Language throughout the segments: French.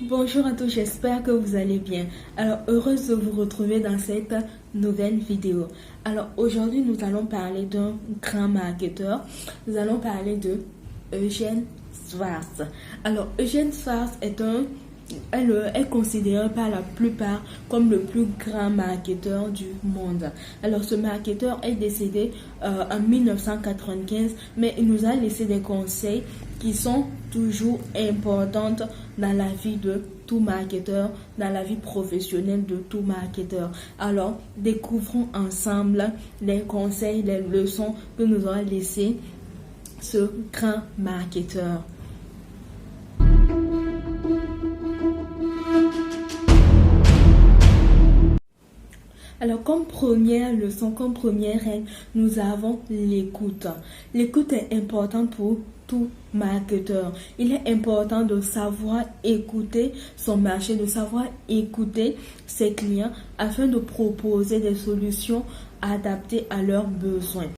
Bonjour à tous, j'espère que vous allez bien. Alors, heureuse de vous retrouver dans cette nouvelle vidéo. Alors, aujourd'hui, nous allons parler d'un grand marketeur. Nous allons parler de Eugène Schwartz. Alors, Eugène Schwartz est considéré par la plupart comme le plus grand marketeur du monde. Alors, ce marketeur est décédé en 1995, mais il nous a laissé des conseils qui sont toujours importants dans la vie de tout marketeur, dans la vie professionnelle de tout marketeur. Alors, découvrons ensemble les conseils, les leçons que nous a laissé ce grand marketeur. Alors, comme première leçon, comme première règle, nous avons l'écoute. L'écoute est importante pour tout marketeur. Il est important de savoir écouter son marché, de savoir écouter ses clients afin de proposer des solutions adaptées à leurs besoins.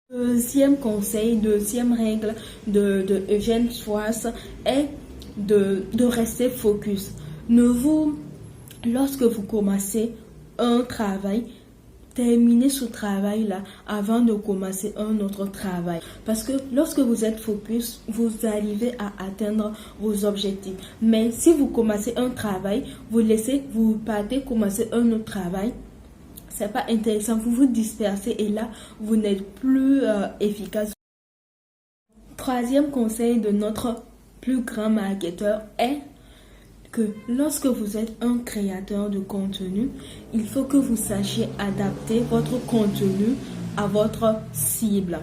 Deuxième conseil, deuxième règle de Eugène Schwartz est de rester focus. Lorsque vous commencez un travail, terminez ce travail-là avant de commencer un autre travail. Parce que lorsque vous êtes focus, vous arrivez à atteindre vos objectifs. Mais si vous commencez un travail, vous partez commencer un autre travail, c'est pas intéressant, vous vous dispersez et là, vous n'êtes plus efficace. Troisième conseil de notre plus grand marketeur est que lorsque vous êtes un créateur de contenu, il faut que vous sachiez adapter votre contenu à votre cible.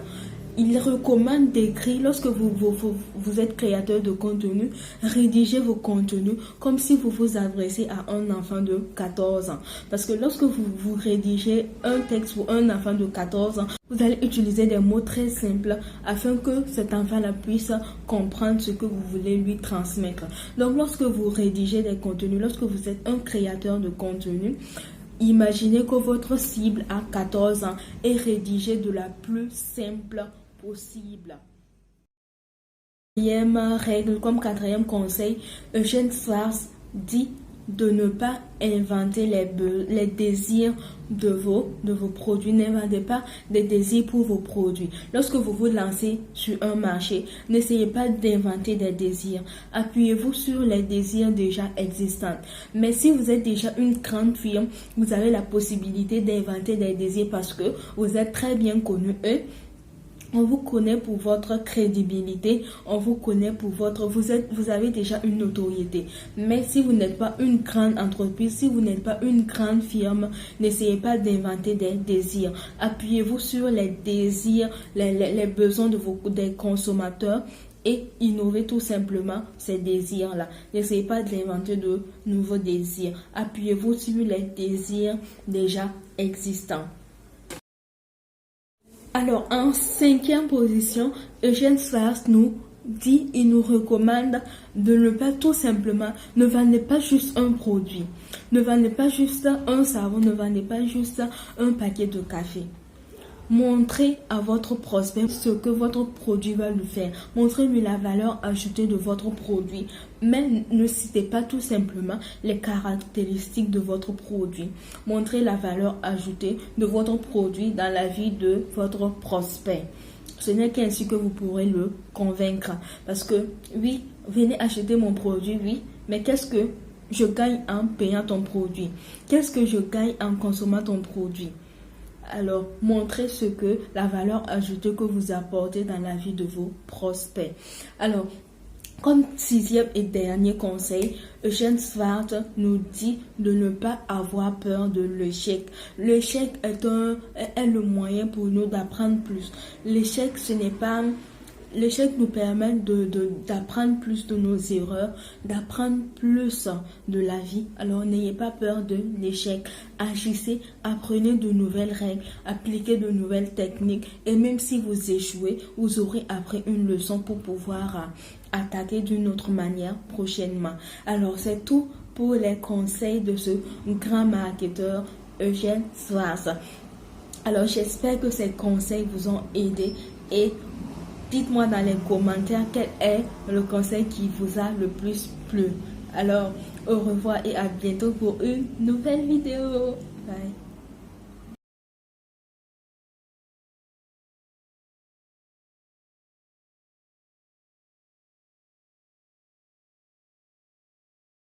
Il recommande d'écrire, lorsque vous êtes créateur de contenu, rédigez vos contenus comme si vous vous adressez à un enfant de 14 ans. Parce que lorsque vous rédigez un texte pour un enfant de 14 ans, vous allez utiliser des mots très simples afin que cet enfant-là puisse comprendre ce que vous voulez lui transmettre. Donc, lorsque vous rédigez des contenus, lorsque vous êtes un créateur de contenu, imaginez que votre cible a 14 ans et rédigez de la plus simple possible. Quatrième règle, comme quatrième conseil, Eugène Schwartz dit de ne pas inventer les désirs de vos produits. N'inventez pas des désirs pour vos produits. Lorsque vous vous lancez sur un marché, n'essayez pas d'inventer des désirs. Appuyez-vous sur les désirs déjà existants. Mais si vous êtes déjà une grande firme, vous avez la possibilité d'inventer des désirs parce que vous êtes très bien connu. On vous connaît pour votre crédibilité, on vous connaît pour vous avez déjà une notoriété. Mais si vous n'êtes pas une grande entreprise, si vous n'êtes pas une grande firme, n'essayez pas d'inventer des désirs. Appuyez-vous sur les désirs, les besoins des consommateurs et innovez tout simplement ces désirs-là. N'essayez pas d'inventer de nouveaux désirs. Appuyez-vous sur les désirs déjà existants. Alors, en cinquième position, Eugène Schwartz il nous recommande de ne pas tout simplement, ne vendez pas juste un produit, ne vendez pas juste un savon, ne vendez pas juste un paquet de café. Montrez à votre prospect ce que votre produit va lui faire. Montrez-lui la valeur ajoutée de votre produit. Mais ne citez pas tout simplement les caractéristiques de votre produit. Montrez la valeur ajoutée de votre produit dans la vie de votre prospect. Ce n'est qu'ainsi que vous pourrez le convaincre. Parce que oui, venez acheter mon produit, oui, mais qu'est-ce que je gagne en payant ton produit? Qu'est-ce que je gagne en consommant ton produit? Alors, montrez la valeur ajoutée que vous apportez dans la vie de vos prospects. Alors, comme sixième et dernier conseil, Eugène Schwartz nous dit de ne pas avoir peur de l'échec. L'échec est le moyen pour nous d'apprendre plus. L'échec nous permet d'apprendre plus de nos erreurs, d'apprendre plus de la vie. Alors n'ayez pas peur de l'échec. Agissez, apprenez de nouvelles règles, appliquez de nouvelles techniques. Et même si vous échouez, vous aurez appris une leçon pour pouvoir attaquer d'une autre manière prochainement. Alors c'est tout pour les conseils de ce grand marketeur Eugène Schwartz. Alors j'espère que ces conseils vous ont aidé et dites-moi dans les commentaires quel est le conseil qui vous a le plus plu. Alors, au revoir et à bientôt pour une nouvelle vidéo. Bye.